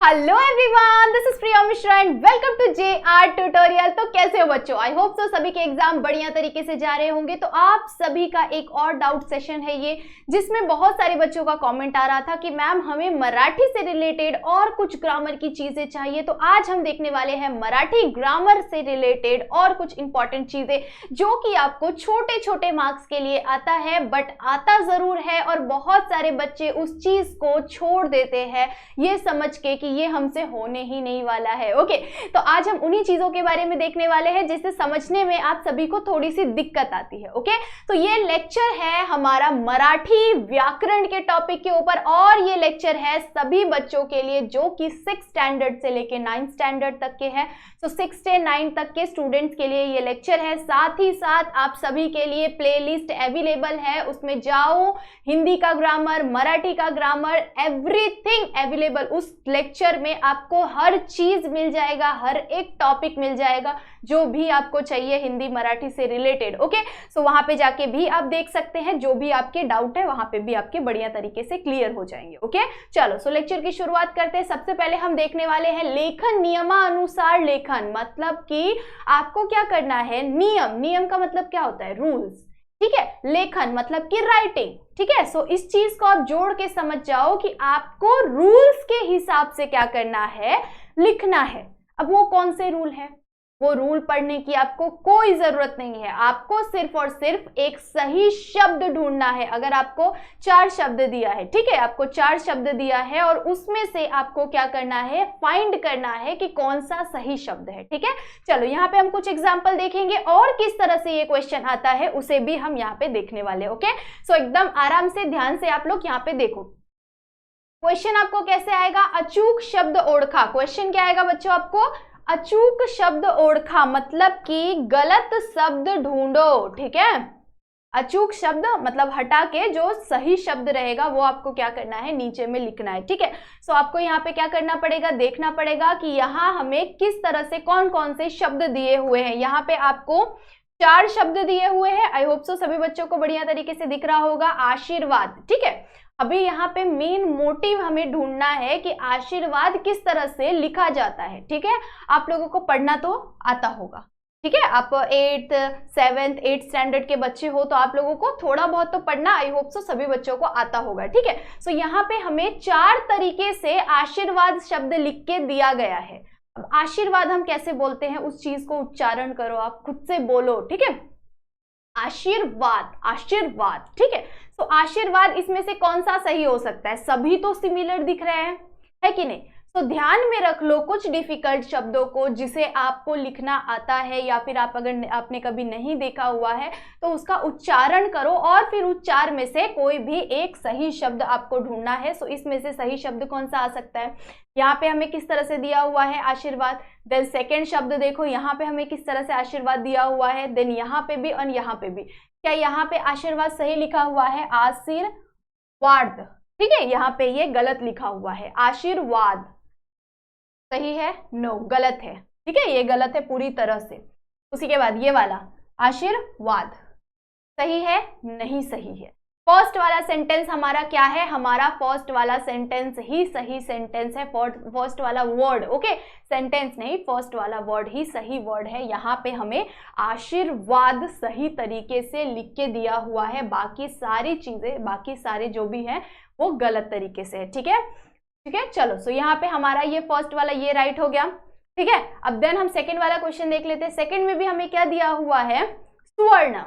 Hello everyone, this is Priya Mishra and welcome to JR tutorial. तो कैसे हो बच्चों? आई होप सो सभी के एग्जाम बढ़िया तरीके से जा रहे होंगे। तो आप सभी का एक और डाउट सेशन है ये, जिसमें बहुत सारे बच्चों का कमेंट आ रहा था कि मैम हमें मराठी से रिलेटेड और कुछ ग्रामर की चीजें चाहिए। तो आज हम देखने वाले हैं मराठी ग्रामर से रिलेटेड और कुछ इंपॉर्टेंट चीजें जो कि आपको छोटे छोटे मार्क्स के लिए आता है, बट आता जरूर है और बहुत सारे बच्चे उस चीज को छोड़ देते हैं ये समझ के कि ये हमसे होने ही नहीं वाला है। ओके, तो आज हम उन्हीं चीजों के बारे में देखने वाले हैं जिसे समझने में आप सभी को थोड़ी सी दिक्कत आती है। ओके, तो ये लेक्चर है हमारा मराठी व्याकरण के टॉपिक के ऊपर और ये लेक्चर है सभी बच्चों के लिए जो कि 6th स्टैंडर्ड से लेके 9th स्टैंडर्ड तक के हैं। तो 6 से 9 तक के स्टूडेंट्स के लिए ये लेक्चर है। साथ ही साथ आप सभी के लिए प्लेलिस्ट अवेलेबल है, उसमें जाओ, हिंदी का ग्रामर, मराठी का ग्रामर, एवरीथिंग अवेलेबल। उस लेक्चर में आपको हर चीज मिल जाएगा, हर एक टॉपिक मिल जाएगा जो भी आपको चाहिए हिंदी मराठी से रिलेटेड। ओके, सो वहां पे जाके भी आप देख सकते हैं, जो भी आपके डाउट है वहां पे भी आपके बढ़िया तरीके से क्लियर हो जाएंगे। ओके, चलो सो लेक्चर की शुरुआत करते हैं। सबसे पहले हम देखने वाले हैं लेखन नियमानुसार लेखन। मतलब कि आपको क्या करना है, नियम का मतलब क्या होता है, रूल्स। ठीक है, लेखन मतलब कि राइटिंग। ठीक है, सो इस चीज को आप जोड़ के समझ जाओ कि आपको रूल्स के हिसाब से क्या करना है, लिखना है। अब वो कौन से रूल है? वो रूल पढ़ने की आपको कोई जरूरत नहीं है, आपको सिर्फ और सिर्फ एक सही शब्द ढूंढना है। अगर आपको 4 शब्द दिया है, ठीक है, आपको 4 शब्द दिया है और उसमें से आपको क्या करना है, फाइंड करना है कि कौन सा सही शब्द है। ठीक है, चलो यहाँ पे हम कुछ एग्जाम्पल देखेंगे और किस तरह से ये क्वेश्चन आता है उसे भी हम यहाँ पे देखने वाले। ओके, सो एकदम आराम से ध्यान से आप लोग यहाँ पे देखो। क्वेश्चन आपको कैसे आएगा, अचूक शब्द ओळखा। क्वेश्चन क्या आएगा बच्चों आपको, अचूक शब्द ओळखा, मतलब कि गलत शब्द ढूंढो। ठीक है, अचूक शब्द मतलब हटा के जो सही शब्द रहेगा वो आपको क्या करना है, नीचे में लिखना है। ठीक है, सो आपको यहाँ पे क्या करना पड़ेगा, देखना पड़ेगा कि यहाँ हमें किस तरह से कौन कौन से शब्द दिए हुए हैं। यहाँ पे आपको 4 शब्द दिए हुए हैं। आई होप सो सभी बच्चों को बढ़िया तरीके से दिख रहा होगा। आशीर्वाद, ठीक है, अभी यहाँ पे मेन मोटिव हमें ढूंढना है कि आशीर्वाद किस तरह से लिखा जाता है। ठीक है, आप लोगों को पढ़ना तो आता होगा। ठीक है, आप 8th 7th 8th स्टैंडर्ड के बच्चे हो तो आप लोगों को थोड़ा बहुत तो पढ़ना आई होप सो सभी बच्चों को आता होगा। ठीक है, सो यहाँ पे हमें 4 तरीके से आशीर्वाद शब्द लिख के दिया गया है। अब आशीर्वाद हम कैसे बोलते हैं, उस चीज को उच्चारण करो, आप खुद से बोलो। ठीक है, आशीर्वाद, आशीर्वाद। ठीक है, तो आशीर्वाद इसमें से कौन सा सही हो सकता है? सभी तो सिमिलर दिख रहे हैं, है कि नहीं? तो ध्यान में रख लो कुछ डिफिकल्ट शब्दों को जिसे आपको लिखना आता है या फिर आप अगर आपने कभी नहीं देखा हुआ है तो उसका उच्चारण करो और फिर उच्चार में से कोई भी एक सही शब्द आपको ढूंढना है। सो इसमें से सही शब्द कौन सा आ सकता है? यहाँ पे हमें किस तरह से दिया हुआ है आशीर्वाद। देन सेकेंड शब्द देखो, यहाँ पे हमें किस तरह से आशीर्वाद दिया हुआ है। देन यहाँ पे भी और यहाँ पे भी। क्या यहाँ पे आशीर्वाद सही लिखा हुआ है? आशीर्वाद। ठीक है, यहाँ पे ये गलत लिखा हुआ है। आशीर्वाद सही है? नो, गलत है। ठीक है, ये गलत है पूरी तरह से। उसी के बाद ये वाला आशीर्वाद सही है? नहीं सही है। फर्स्ट वाला सेंटेंस हमारा क्या है? हमारा फर्स्ट वाला सेंटेंस ही सही सेंटेंस है। फर्स्ट वाला वर्ड, ओके, सेंटेंस नहीं, फर्स्ट वाला वर्ड ही सही वर्ड है। यहाँ पे हमें आशीर्वाद सही तरीके से लिख के दिया हुआ है, बाकी सारी चीजें, बाकी सारे जो भी है वो गलत तरीके से है। ठीक है, ठीक है, चलो सो यहाँ पे हमारा ये फर्स्ट वाला ये राइट हो गया। ठीक है, अब देन हम सेकंड वाला क्वेश्चन देख लेते हैं। सेकंड में भी हमें क्या दिया हुआ है? सुवर्ण,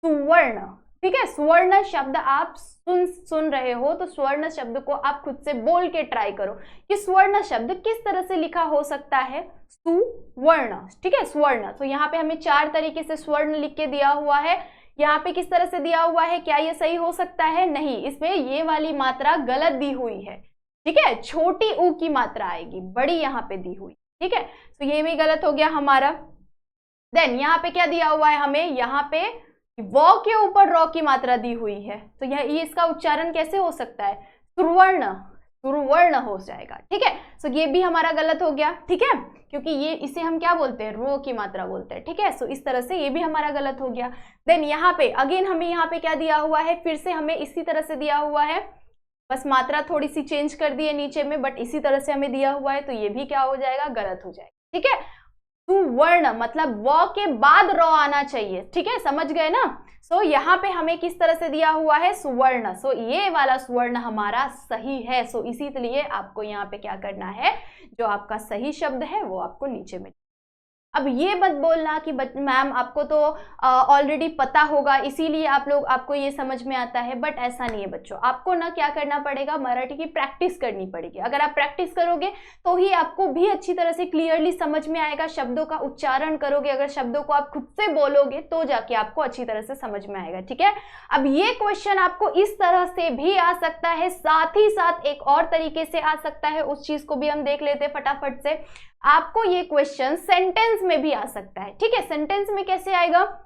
सुवर्ण। ठीक है, स्वर्ण शब्द आप सुन रहे हो तो स्वर्ण शब्द को आप खुद से बोल के ट्राई करो कि स्वर्ण शब्द किस तरह से लिखा हो सकता है, सुवर्ण। ठीक है, स्वर्ण। तो यहाँ पे हमें 4 तरीके से स्वर्ण लिख के दिया हुआ है। यहाँ पे किस तरह से दिया हुआ है, क्या ये सही हो सकता है? नहीं, इसमें ये वाली मात्रा गलत दी हुई है। ठीक है, छोटी ऊ की मात्रा आएगी, बड़ी यहाँ पे दी हुई। ठीक है, तो ये भी गलत हो गया हमारा। देन यहाँ पे क्या दिया हुआ है हमें? यहाँ पे व के ऊपर र की मात्रा दी हुई है, तो ये इसका उच्चारण कैसे हो सकता है? सुवर्ण, सुवर्ण हो जाएगा। ठीक है, सो ये भी हमारा गलत हो गया। ठीक है, क्योंकि ये इसे हम क्या बोलते हैं? रो की मात्रा बोलते हैं। ठीक है, सो इस तरह से ये भी हमारा गलत हो गया। देन यहाँ पे अगेन हमें यहाँ पे क्या दिया हुआ है? फिर से हमें इसी तरह से दिया हुआ है बस मात्रा थोड़ी सी चेंज कर दी है नीचे में, बट इसी तरह से हमें दिया हुआ है, तो ये भी क्या हो जाएगा, गलत हो जाएगा। ठीक है, सुवर्ण मतलब व के बाद र आना चाहिए। ठीक है, समझ गए ना। सो यहाँ पे हमें किस तरह से दिया हुआ है, सुवर्ण। सो ये वाला सुवर्ण हमारा सही है। सो इसीलिए आपको यहाँ पे क्या करना है, जो आपका सही शब्द है वो आपको नीचे में। अब ये मत बोलना कि मैम आपको तो ऑलरेडी पता होगा इसीलिए आपको ये समझ में आता है, बट ऐसा नहीं है बच्चों। आपको ना क्या करना पड़ेगा, मराठी की प्रैक्टिस करनी पड़ेगी। अगर आप प्रैक्टिस करोगे तो ही आपको भी अच्छी तरह से क्लियरली समझ में आएगा। शब्दों का उच्चारण करोगे, अगर शब्दों को आप खुद से बोलोगे तो जाके आपको अच्छी तरह से समझ में आएगा। ठीक है, अब ये क्वेश्चन आपको इस तरह से भी आ सकता है, साथ ही साथ एक और तरीके से आ सकता है। उस चीज को भी हम देख लेते हैं फटाफट से। आपको ये क्वेश्चन सेंटेंस में भी आ सकता है। ठीक है, सेंटेंस में कैसे आएगा,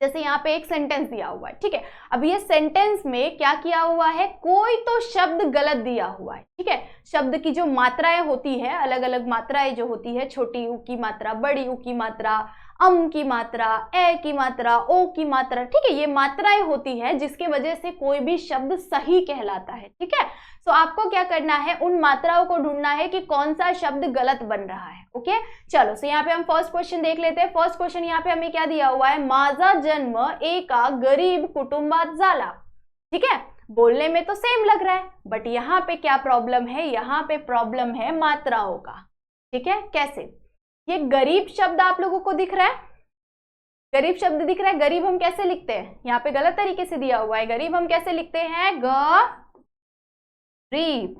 जैसे यहाँ पे एक सेंटेंस दिया हुआ है। ठीक है, अब ये सेंटेंस में क्या किया हुआ है, कोई तो शब्द गलत दिया हुआ है। ठीक है, शब्द की जो मात्राएं होती है, अलग अलग मात्राएं जो होती है, छोटी ऊ की मात्रा, बड़ी ऊ की मात्रा, अम की मात्रा, ए की मात्रा, ओ की मात्रा। ठीक है, ये मात्राएं होती है जिसके वजह से कोई भी शब्द सही कहलाता है। ठीक है, तो आपको क्या करना है, उन मात्राओं को ढूंढना है कि कौन सा शब्द गलत बन रहा है। ओके, चलो सो यहाँ पे हम फर्स्ट क्वेश्चन देख लेते हैं। फर्स्ट क्वेश्चन यहाँ पे हमें क्या दिया हुआ है, माझा जन्म एका गरीब कुटुंबात झाला। ठीक है, बोलने में तो सेम लग रहा है, बट यहाँ पे क्या प्रॉब्लम है, यहाँ पे प्रॉब्लम है मात्राओं का। ठीक है, कैसे, ये गरीब शब्द आप लोगों को दिख रहा है, गरीब शब्द दिख रहा है। गरीब हम कैसे लिखते हैं, यहाँ पे गलत तरीके से दिया हुआ है। गरीब हम कैसे लिखते हैं, गरीब।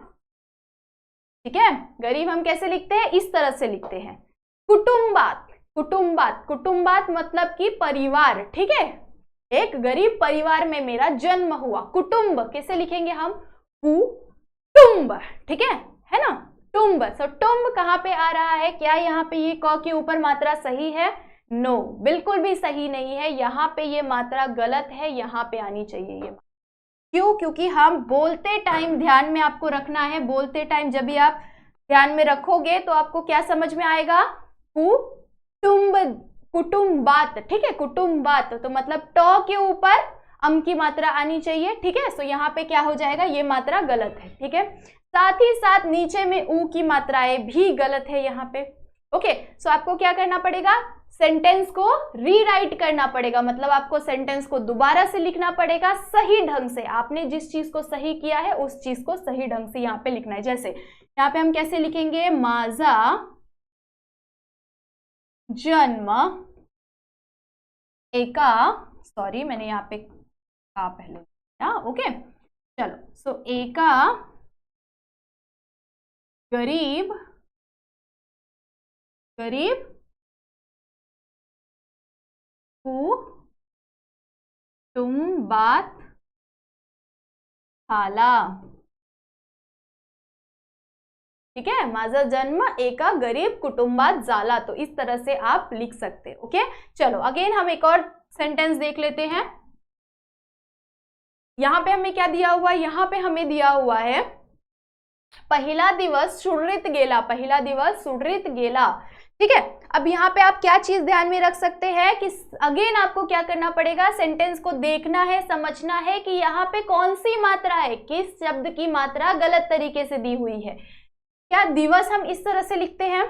ठीक है, गरीब हम कैसे लिखते हैं, इस तरह से लिखते हैं। कुटुंबात, कुटुंबात, कुटुंबात मतलब कि परिवार। ठीक है, एक गरीब परिवार में मेरा जन्म हुआ। कुटुंब कैसे लिखेंगे हम, कुटुंब। ठीक है ना, टुंब। सो टुंब कहाँ पे आ रहा है, क्या यहाँ पे ये क के ऊपर मात्रा सही है, नो, बिल्कुल भी सही नहीं है। यहाँ पे ये मात्रा गलत है, यहाँ पे आनी चाहिए ये। क्यों, क्योंकि हम बोलते टाइम ध्यान में आपको रखना है। बोलते टाइम जब भी आप ध्यान में रखोगे तो आपको क्या समझ में आएगा, कुटुंब, कुटुंबात। ठीक है, कुटुंबात तो मतलब ट के ऊपर अम की मात्रा आनी चाहिए। ठीक है, सो यहाँ पे क्या हो जाएगा, ये मात्रा गलत है। ठीक है, साथ ही साथ नीचे में ऊ की मात्राएं भी गलत है यहाँ पे। ओके, सो आपको क्या करना पड़ेगा, सेंटेंस को रीराइट करना पड़ेगा, मतलब आपको सेंटेंस को दोबारा से लिखना पड़ेगा सही ढंग से। आपने जिस चीज को सही किया है उस चीज को सही ढंग से यहाँ पे लिखना है। जैसे यहाँ पे हम कैसे लिखेंगे, माझा जन्म एका, सॉरी मैंने यहाँ पे कहा पहले, ओके चलो, सो एका गरीब कुटुंबात झाला। ठीक है, माझा जन्म एका गरीब कुटुंबात झाला, तो इस तरह से आप लिख सकते हैं। ओके, चलो अगेन हम एक और सेंटेंस देख लेते हैं। यहां पे हमें क्या दिया हुआ है, यहाँ पे हमें दिया हुआ है पहिला दिवस सुरळीत गेला, पहिला दिवस सुरळीत गेला। ठीक है, अब यहाँ पे आप क्या चीज ध्यान में रख सकते हैं कि अगेन आपको क्या करना पड़ेगा, सेंटेंस को देखना है, समझना है कि यहाँ पे कौन सी मात्रा है, किस शब्द की मात्रा गलत तरीके से दी हुई है। क्या दिवस हम इस तरह से लिखते हैं,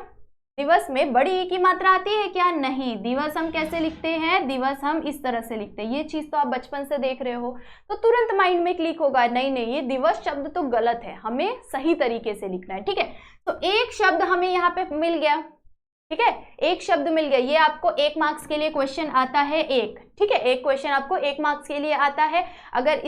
दिवस में बड़ी ई की मात्रा आती है क्या, नहीं। दिवस हम कैसे लिखते हैं, दिवस हम इस तरह से लिखते हैं। ये चीज तो आप बचपन से देख रहे हो तो तुरंत माइंड में क्लिक होगा, नहीं नहीं ये दिवस शब्द तो गलत है, हमें सही तरीके से लिखना है। ठीक है, तो एक शब्द हमें यहाँ पे मिल गया। ठीक है, एक शब्द मिल गया, ये आपको 1 मार्क्स के लिए क्वेश्चन आता है एक। ठीक है, एक क्वेश्चन आपको 1 मार्क्स के लिए आता है। अगर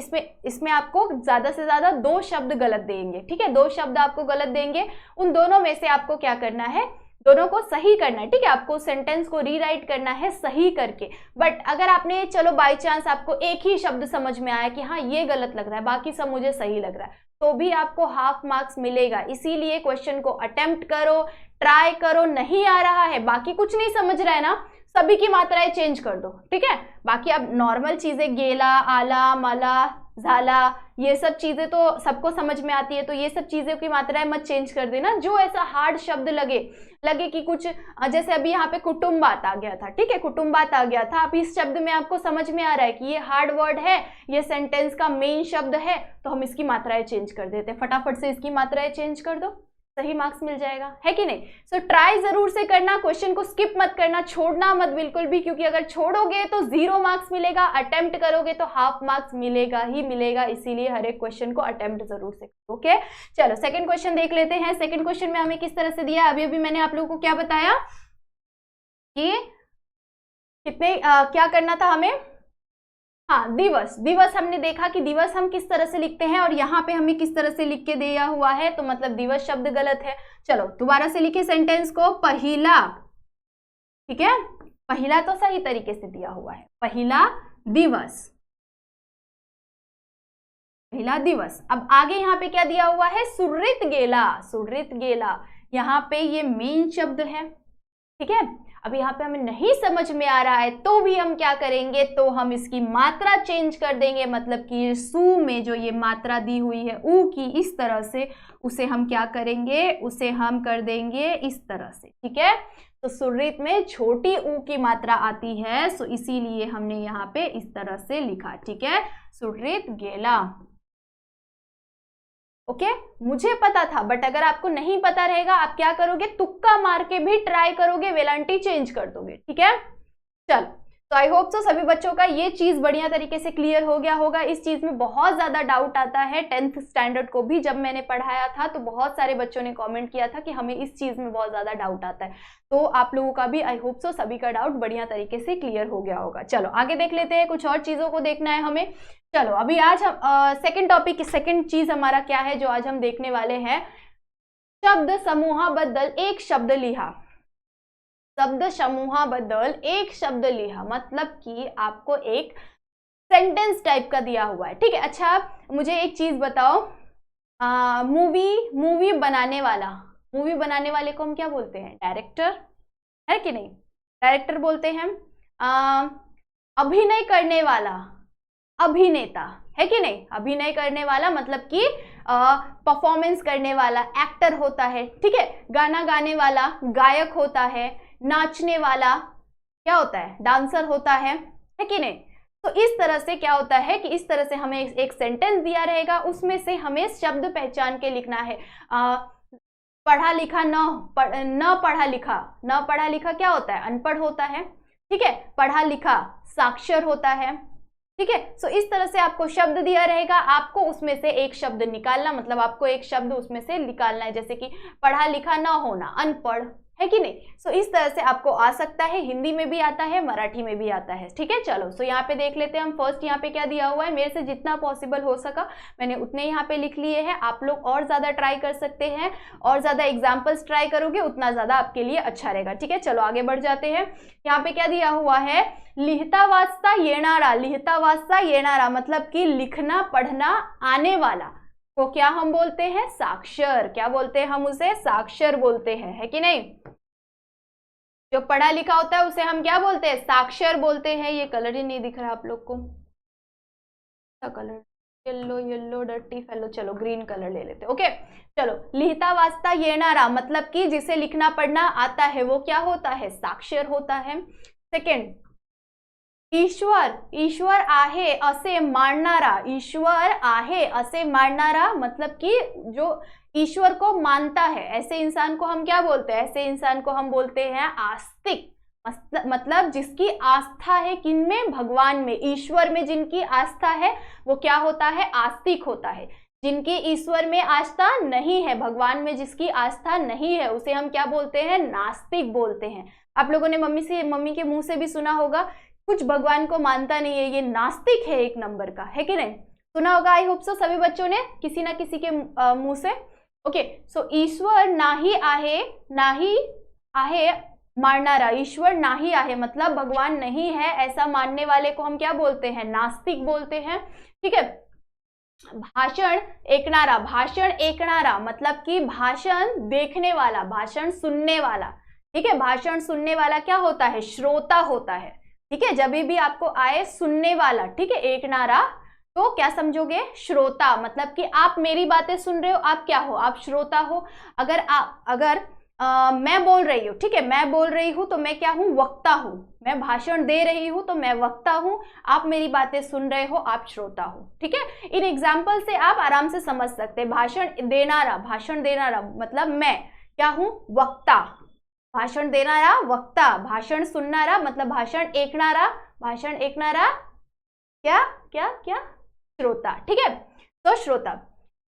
इसमें आपको ज्यादा से ज्यादा 2 शब्द गलत देंगे। ठीक है, 2 शब्द आपको गलत देंगे, उन दोनों में से आपको क्या करना है, दोनों को सही करना है। ठीक है, आपको सेंटेंस को रीराइट करना है सही करके। बट अगर आपने चलो बाय चांस आपको एक ही शब्द समझ में आया कि हाँ ये गलत लग रहा है, बाकी सब मुझे सही लग रहा है, तो भी आपको हाफ मार्क्स मिलेगा। इसीलिए क्वेश्चन को अटेम्प्ट करो, ट्राई करो, नहीं आ रहा है, बाकी कुछ नहीं समझ रहा है ना, सभी की मात्राएं चेंज कर दो। ठीक है, बाकी अब नॉर्मल चीजें गेला, आला, मला, झाला, ये सब चीजें तो सबको समझ में आती है, तो ये सब चीजों की मात्राएं मत चेंज कर देना। जो ऐसा हार्ड शब्द लगे कि कुछ, जैसे अभी यहाँ पे कुटुम्बात आ गया था, ठीक है, कुटुम्बात आ गया था, अब इस शब्द में आपको समझ में आ रहा है कि ये हार्ड वर्ड है, ये सेंटेंस का मेन शब्द है, तो हम इसकी मात्राएं चेंज कर देते हैं। फटाफट से इसकी मात्राएं चेंज कर दो, सही मार्क्स मिल जाएगा, है कि नहीं। सो ट्राई जरूर से करना, क्वेश्चन को स्किप मत करना, छोड़ना मत बिल्कुल भी, क्योंकि अगर छोड़ोगे तो 0 मार्क्स मिलेगा, अटेम्प्ट करोगे तो हाफ मार्क्स मिलेगा ही मिलेगा, इसीलिए हर एक क्वेश्चन को अटेम्प्ट जरूर से करो। ओके, चलो सेकंड क्वेश्चन देख लेते हैं। सेकंड क्वेश्चन में हमें किस तरह से दिया है, अभी मैंने आप लोगों को क्या बताया कि कितने क्या करना था हमें, हाँ, दिवस। दिवस हमने देखा कि दिवस हम किस तरह से लिखते हैं, और यहाँ पे हमें किस तरह से लिख के दिया हुआ है, तो मतलब दिवस शब्द गलत है। चलो दोबारा से लिखे सेंटेंस को, पहिला, ठीक है, पहिला तो सही तरीके से दिया हुआ है, पहिला दिवस, पहिला दिवस। अब आगे यहाँ पे क्या दिया हुआ है, सुरित गेला, सुरित गेला, यहाँ पे ये मेन शब्द है, ठीक है। अब यहाँ पे हमें नहीं समझ में आ रहा है तो भी हम क्या करेंगे, तो हम इसकी मात्रा चेंज कर देंगे, मतलब कि सु में जो ये मात्रा दी हुई है ऊ की, इस तरह से उसे हम क्या करेंगे, उसे हम कर देंगे इस तरह से, ठीक है। तो सुरित में छोटी ऊ की मात्रा आती है, सो इसीलिए हमने यहाँ पे इस तरह से लिखा, ठीक है, सुरित गेला। ओके, मुझे पता था, बट अगर आपको नहीं पता रहेगा आप क्या करोगे, तुक्का मार के भी ट्राई करोगे, वेलांटी चेंज कर दोगे, ठीक है। चलो, तो आई होप सो सभी बच्चों का ये चीज बढ़िया तरीके से क्लियर हो गया होगा। इस चीज में बहुत ज्यादा डाउट आता है, 10th स्टैंडर्ड को भी जब मैंने पढ़ाया था तो बहुत सारे बच्चों ने कमेंट किया था कि हमें इस चीज में बहुत ज्यादा डाउट आता है, तो आप लोगों का भी आई होप सो सभी का डाउट बढ़िया तरीके से क्लियर हो गया होगा। चलो आगे देख लेते हैं, कुछ और चीजों को देखना है हमें। चलो अभी आज हम सेकेंड टॉपिक, सेकेंड चीज हमारा क्या है जो आज हम देखने वाले हैं, शब्द समूहाबद्दल एक शब्द लिहा। शब्द समूहाबद्दल एक शब्द लिहा मतलब कि आपको एक सेंटेंस टाइप का दिया हुआ है, ठीक है। अच्छा मुझे एक चीज बताओ, मूवी बनाने वाला, मूवी बनाने वाले को हम क्या बोलते हैं, डायरेक्टर, है कि नहीं, डायरेक्टर बोलते हैं। अभिनय करने वाला, अभिनेता, है कि नहीं, अभिनय करने वाला मतलब कि परफॉर्मेंस करने वाला एक्टर होता है, ठीक है। गाना गाने वाला गायक होता है, नाचने वाला क्या होता है, डांसर होता है कि नहीं। तो इस तरह से क्या होता है कि इस तरह से हमें एक सेंटेंस दिया रहेगा, उसमें से हमें शब्द पहचान के लिखना है। पढ़ा लिखा न पढ़ा लिखा, न पढ़ा लिखा क्या होता है, अनपढ़ होता है, ठीक है। पढ़ा लिखा साक्षर होता है, ठीक है। सो इस तरह से आपको शब्द दिया रहेगा, आपको उसमें से एक शब्द निकालना, मतलब आपको एक शब्द उसमें से निकालना है, जैसे कि पढ़ा लिखा ना होना, अनपढ़, है कि नहीं। सो इस तरह से आपको आ सकता है, हिंदी में भी आता है, मराठी में भी आता है, ठीक है। चलो सो यहाँ पे देख लेते हैं हम। फर्स्ट यहाँ पे क्या दिया हुआ है, मेरे से जितना पॉसिबल हो सका मैंने उतने यहाँ पे लिख लिए हैं। आप लोग और ज्यादा ट्राई कर सकते हैं, और ज्यादा एग्जाम्पल्स ट्राई करोगे उतना ज्यादा आपके लिए अच्छा रहेगा, ठीक है। चलो आगे बढ़ जाते हैं। यहाँ पे क्या दिया हुआ है, लिखता वाचता येणारा, लिखता वाचता येणारा मतलब कि लिखना पढ़ना आने वाला को क्या हम बोलते हैं, साक्षर। क्या बोलते हैं हम उसे, साक्षर बोलते हैं, है कि नहीं। जो पढ़ा लिखा होता है उसे हम क्या बोलते हैं, साक्षर बोलते हैं। ये कलर ही नहीं दिख रहा आप लोग को, क्या colour, yellow yellow dirty fellow, चलो ग्रीन कलर ले लेते, ओके। चलो लिखता वाचता येणारा मतलब कि जिसे लिखना पढ़ना आता है वो क्या होता है, साक्षर होता है। सेकेंड, ईश्वर, ईश्वर आहे असे मानणारा, ईश्वर आहे असे मानणारा मतलब कि जो ईश्वर को मानता है, ऐसे इंसान को हम क्या बोलते हैं, ऐसे इंसान को हम बोलते हैं आस्तिक। मतलब जिसकी आस्था है किनमें, भगवान में, ईश्वर में जिनकी आस्था है वो क्या होता है, आस्तिक होता है। जिनकी ईश्वर में आस्था नहीं है, भगवान में जिसकी आस्था नहीं है उसे हम क्या बोलते हैं, नास्तिक बोलते हैं। आप लोगों ने मम्मी के मुंह से भी सुना होगा, कुछ भगवान को मानता नहीं है, ये नास्तिक है एक नंबर का, है कि नहीं, सुना होगा आई होप सो सभी बच्चों ने किसी ना किसी के मुंह से। ओके, सो ईश्वर नाही आहे मानणारा, ईश्वर नाही आहे मतलब भगवान नहीं है ऐसा मानने वाले को हम क्या बोलते हैं, नास्तिक बोलते हैं, ठीक है। भाषण ऐकणारा, भाषण ऐकणारा मतलब कि भाषण देखने वाला, भाषण सुनने वाला, ठीक है। भाषण सुनने वाला क्या होता है, श्रोता होता है, ठीक है। जब भी आपको आए सुनने वाला, ठीक है, ऐकणारा तो क्या समझोगे? श्रोता, मतलब कि आप मेरी बातें सुन रहे हो, आप क्या हो? आप श्रोता हो। अगर मैं बोल रही हूँ, ठीक है, मैं बोल रही हूँ तो मैं क्या हूँ? वक्ता हूँ। मैं भाषण दे रही हूँ तो मैं वक्ता हूँ। आप मेरी बातें सुन रहे हो, आप श्रोता हो। ठीक है, इन एग्जाम्पल से आप आराम से समझ सकते हैं। भाषण देनारा मतलब मैं क्या हूँ? वक्ता। भाषण देनारा वक्ता, भाषण सुननारा मतलब भाषण एकनारा क्या क्या क्या? श्रोता। ठीक है, तो श्रोता।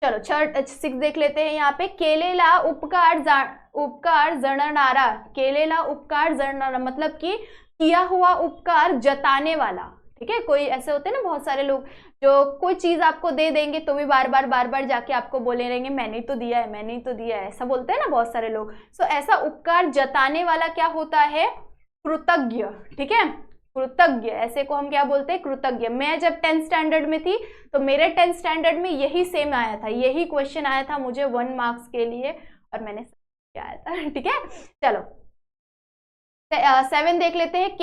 चलो 6 देख लेते हैं यहाँ पे। केलेला उपकार जणनारा, केलेला उपकार जणनारा मतलब कि किया हुआ उपकार जताने वाला। ठीक है, कोई ऐसे होते हैं ना बहुत सारे लोग जो कोई चीज आपको दे देंगे तो भी बार बार जाके आपको बोले रहेंगे मैंने तो दिया है, ऐसा बोलते हैं ना बहुत सारे लोग। सो ऐसा उपकार जताने वाला क्या होता है? कृतज्ञ। ठीक है, कृतज्ञ, ऐसे को हम क्या बोलते हैं? कृतज्ञ। मैं जब 10th स्टैंडर्ड में थी तो मेरे 10th स्टैंडर्ड में यही सेम आया था, यही क्वेश्चन आया था मुझे 1 मार्क्स के लिए, और मैंने क्या आया था। ठीक है, चलो 7 देख लेते हैं।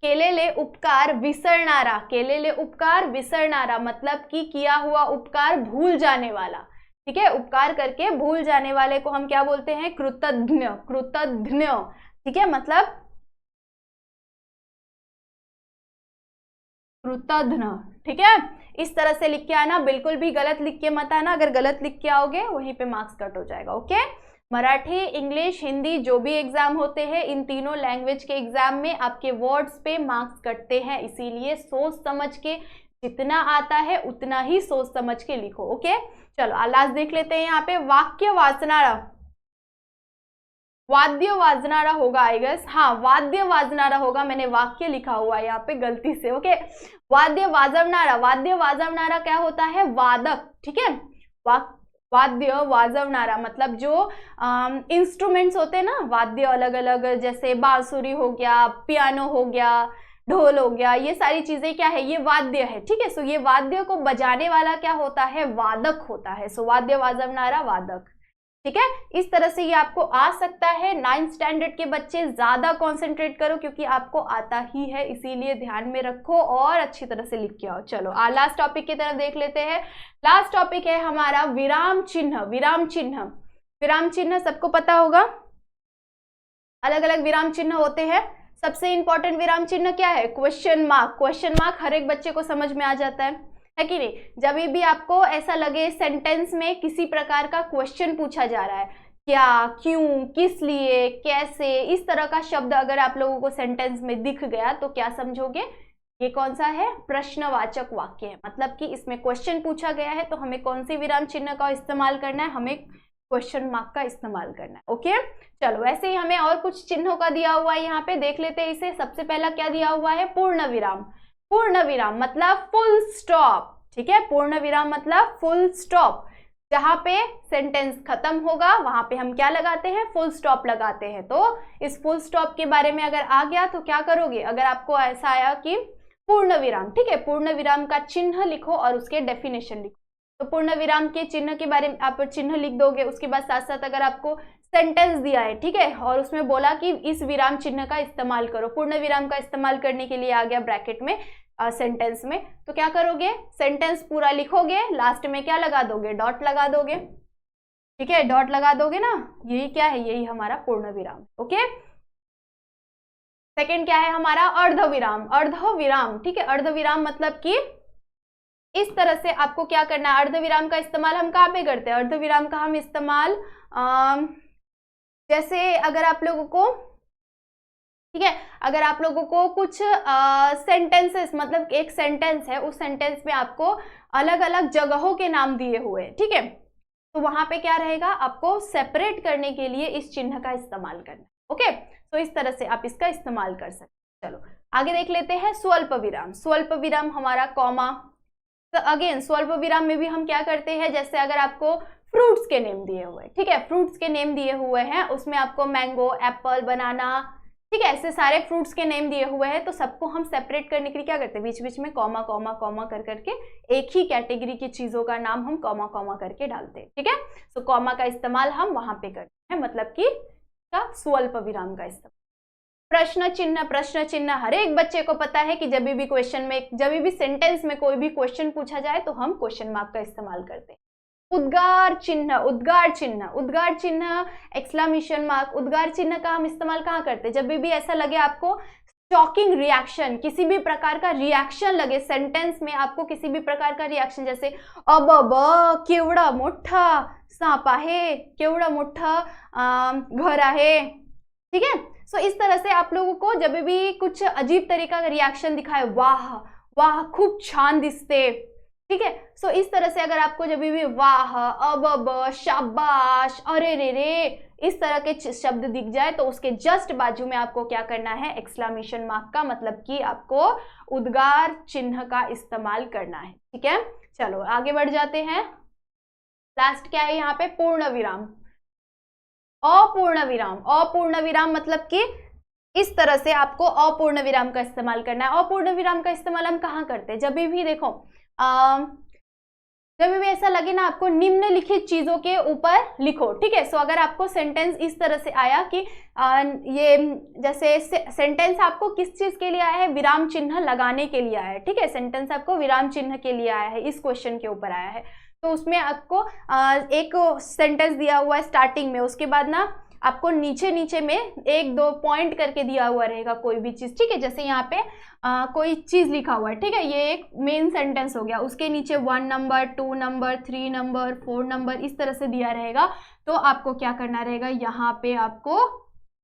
केलेले उपकार विसरनारा, केलेले उपकार विसरनारा मतलब कि किया हुआ उपकार भूल जाने वाला। ठीक है, उपकार करके भूल जाने वाले को हम क्या बोलते हैं? कृतज्ञ। ठीक है, मतलब कृतज्ञ। ठीक है, इस तरह से लिख के आना, बिल्कुल भी गलत लिख के मत आना। अगर गलत लिख के आओगे वहीं पे मार्क्स कट हो जाएगा। ओके, मराठी, इंग्लिश, हिंदी जो भी एग्जाम होते हैं, इन तीनों लैंग्वेज के एग्जाम में आपके वर्ड्स पे मार्क्स कटते हैं, इसीलिए सोच समझ के, जितना आता है उतना ही सोच समझ के लिखो। ओके, चलो लास्ट देख लेते हैं यहाँ पे। वाक्य वाचनारा, वाद्य वाजनारा होगा आई गेस। हाँ, वाद्य वाजनारा होगा, मैंने वाक्य लिखा हुआ है यहाँ पे गलती से। ओके, वाद्य वाजवनारा क्या होता है? वादक। ठीक है, वाद्य वाजवनारा मतलब जो इंस्ट्रूमेंट्स होते हैं ना, वाद्य अलग अलग, जैसे बांसुरी हो गया, पियानो हो गया, ढोल हो गया, ये सारी चीजें क्या है? ये वाद्य है। ठीक है, सो ये वाद्य को बजाने वाला क्या होता है? वादक होता है। सो वाद्य वाजवनारा वादक। ठीक है, इस तरह से ये आपको आ सकता है। 9th स्टैंडर्ड के बच्चे ज्यादा कंसंट्रेट करो क्योंकि आपको आता ही है, इसीलिए ध्यान में रखो और अच्छी तरह से लिख के आओ। चलो लास्ट टॉपिक की तरफ देख लेते हैं। लास्ट टॉपिक है हमारा विराम चिन्ह। विराम चिन्ह सबको पता होगा, अलग अलग विराम चिन्ह होते हैं। सबसे इंपॉर्टेंट विराम चिन्ह क्या है? Question mark. क्वेश्चन मार्क हर एक बच्चे को समझ में आ जाता है कि नहीं? जब भी आपको ऐसा लगे सेंटेंस में किसी प्रकार का क्वेश्चन पूछा जा रहा है, क्या, क्यों, किस लिए, कैसे, इस तरह का शब्द अगर आप लोगों को सेंटेंस में दिख गया तो क्या समझोगे? ये कौन सा है? प्रश्नवाचक वाक्य है। मतलब कि इसमें क्वेश्चन पूछा गया है तो हमें कौन सी विराम चिन्ह का इस्तेमाल करना है? हमें क्वेश्चन मार्क का इस्तेमाल करना है। ओके, चलो वैसे ही हमें और कुछ चिन्हों का दिया हुआ है यहाँ पे, देख लेते हैं इसे। सबसे पहला क्या दिया हुआ है? पूर्ण विराम। पूर्ण विराम मतलब फुल स्टॉप। ठीक है, पूर्ण विराम मतलब फुल स्टॉप। जहां पे सेंटेंस खत्म होगा वहां पे हम क्या लगाते हैं? फुल स्टॉप लगाते हैं। तो इस फुल स्टॉप के बारे में अगर आ गया तो क्या करोगे? अगर आपको ऐसा आया कि पूर्ण विराम, ठीक है, पूर्ण विराम का चिन्ह लिखो और उसके डेफिनेशन लिखो। तो पूर्ण विराम के चिन्ह के बारे में आप चिन्ह लिख दोगे। उसके बाद साथ साथ अगर आपको सेंटेंस दिया है, ठीक है, और उसमें बोला कि इस विराम चिन्ह का इस्तेमाल करो, पूर्ण विराम का इस्तेमाल करने के लिए आ गया ब्रैकेट में सेंटेंस में, तो क्या करोगे? सेंटेंस पूरा लिखोगे, लास्ट में क्या लगा दोगे? डॉट लगा दोगे। ठीक है, डॉट लगा दोगे ना, यही क्या है? यही हमारा पूर्ण विराम। ओके, सेकंड क्या है हमारा? अर्धविराम। अर्धविराम, ठीक है, अर्धविराम मतलब कि इस तरह से आपको क्या करना है? अर्धविराम का इस्तेमाल हम कहाँ पे करते हैं? अर्धविराम का हम इस्तेमाल जैसे अगर आप लोगों को, ठीक है, अगर आप लोगों को कुछ सेंटेंसेस, मतलब एक सेंटेंस है, उस सेंटेंस में आपको अलग अलग जगहों के नाम दिए हुए हैं, ठीक है, तो वहां पे क्या रहेगा? आपको सेपरेट करने के लिए इस चिन्ह का इस्तेमाल करना। ओके, तो इस तरह से आप इसका इस्तेमाल कर सकते हैं। चलो आगे देख लेते हैं स्वल्प विराम। स्वल्प विराम हमारा कॉमा। तो अगेन स्वल्प विराम में भी हम क्या करते हैं? जैसे अगर आपको फ्रूट्स के नेम दिए हुए, ठीक है, फ्रूट्स के नेम दिए हुए हैं, उसमें आपको मैंगो, एप्पल, बनाना, ठीक है, ऐसे सारे फ्रूट्स के नेम दिए हुए हैं, तो सबको हम सेपरेट करने के लिए क्या करते हैं? बीच बीच में कॉमा कॉमा कॉमा कर करके एक ही कैटेगरी की चीजों का नाम हम कॉमा कॉमा करके डालते हैं। ठीक है, सो कॉमा का इस्तेमाल हम वहां पे करते हैं, मतलब कि स्वल्प विराम का इस्तेमाल। प्रश्न चिन्ह हर एक बच्चे को पता है कि जब भी क्वेश्चन में, जब भी सेंटेंस में कोई भी क्वेश्चन पूछा जाए तो हम क्वेश्चन मार्क का इस्तेमाल करते हैं। उद्गार चिन्ह, उद्गार चिन्ह, एक्सक्लेमेशन मार्क, उद्गार चिन्ह का हम इस्तेमाल कहाँ करते हैं? जब भी ऐसा लगे आपको शॉकिंग रिएक्शन, किसी भी प्रकार का रिएक्शन लगे सेंटेंस में, आपको किसी भी प्रकार का रिएक्शन, जैसे अब केवढा मोठा सांप आहे, केवढा मोठा घर आहे, ठीक है। सो इस तरह से आप लोगों को जब भी कुछ अजीब तरीका का रिएक्शन दिखाए, वाह वाह खूब छान दिसते, ठीक है। सो इस तरह से अगर आपको जब भी वाह, अब, शाबाश, अरे रे रे इस तरह के शब्द दिख जाए तो उसके जस्ट बाजू में आपको क्या करना है? एक्सक्लेमेशन मार्क का, मतलब कि आपको उद्गार चिन्ह का इस्तेमाल करना है, ठीक है। चलो आगे बढ़ जाते हैं। लास्ट क्या है यहाँ पे? पूर्ण विराम, अपूर्ण विराम। अपूर्ण विराम मतलब कि इस तरह से आपको अपूर्ण विराम का इस्तेमाल करना है। अपूर्ण विराम का इस्तेमाल हम कहाँ करते हैं? जब भी देखो जब भी ऐसा लगे ना आपको निम्नलिखित चीजों के ऊपर लिखो, ठीक है। सो अगर आपको सेंटेंस इस तरह से आया कि ये जैसे सेंटेंस आपको किस चीज के लिए आया है? विराम चिन्ह लगाने के लिए आया है, ठीक है। सेंटेंस आपको विराम चिन्ह के लिए आया है, इस क्वेश्चन के ऊपर आया है, तो उसमें आपको एक सेंटेंस दिया हुआ है स्टार्टिंग में, उसके बाद ना आपको नीचे में 1-2 पॉइंट करके दिया हुआ रहेगा कोई भी चीज, ठीक है। जैसे यहाँ पे कोई चीज लिखा हुआ है, ठीक है, ये एक मेन सेंटेंस हो गया, उसके नीचे 1 नंबर, 2 नंबर, 3 नंबर, 4 नंबर इस तरह से दिया रहेगा। तो आपको क्या करना रहेगा? यहाँ पे आपको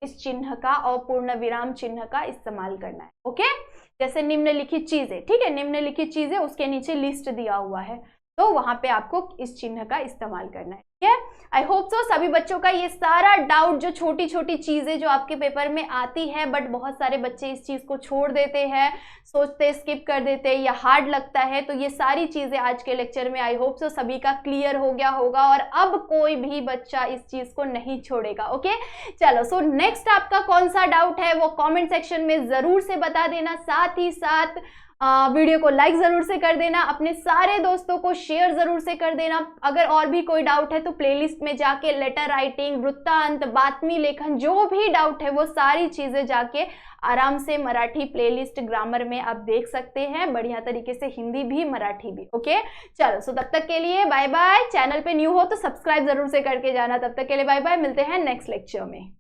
इस चिन्ह का, अपूर्ण विराम चिन्ह का इस्तेमाल करना है, ओके। जैसे निम्नलिखित चीजें, ठीक है, निम्नलिखित चीजें, उसके नीचे लिस्ट दिया हुआ है, तो वहां पे आपको इस चिन्ह का इस्तेमाल करना है, ठीक है। आई होप सो सभी बच्चों का ये सारा डाउट, जो छोटी छोटी चीजें जो आपके पेपर में आती है बट बहुत सारे बच्चे इस चीज को छोड़ देते हैं, सोचते स्किप कर देते हैं या हार्ड लगता है, तो ये सारी चीजें आज के लेक्चर में आई होप सो सभी का क्लियर हो गया होगा और अब कोई भी बच्चा इस चीज को नहीं छोड़ेगा, ओके। चलो, सो नेक्स्ट आपका कौन सा डाउट है वो कॉमेंट सेक्शन में जरूर से बता देना, साथ ही साथ वीडियो को लाइक जरूर से कर देना, अपने सारे दोस्तों को शेयर जरूर से कर देना। अगर और भी कोई डाउट है तो प्लेलिस्ट में जाके लेटर राइटिंग, वृत्तांत, बातमी लेखन, जो भी डाउट है वो सारी चीजें जाके आराम से मराठी प्लेलिस्ट ग्रामर में आप देख सकते हैं, बढ़िया तरीके से, हिंदी भी मराठी भी, ओके। चलो, सो तब तक के लिए बाय बाय। चैनल पे न्यू हो तो सब्सक्राइब जरूर से करके जाना। तब तक के लिए बाय बाय, मिलते हैं नेक्स्ट लेक्चर में।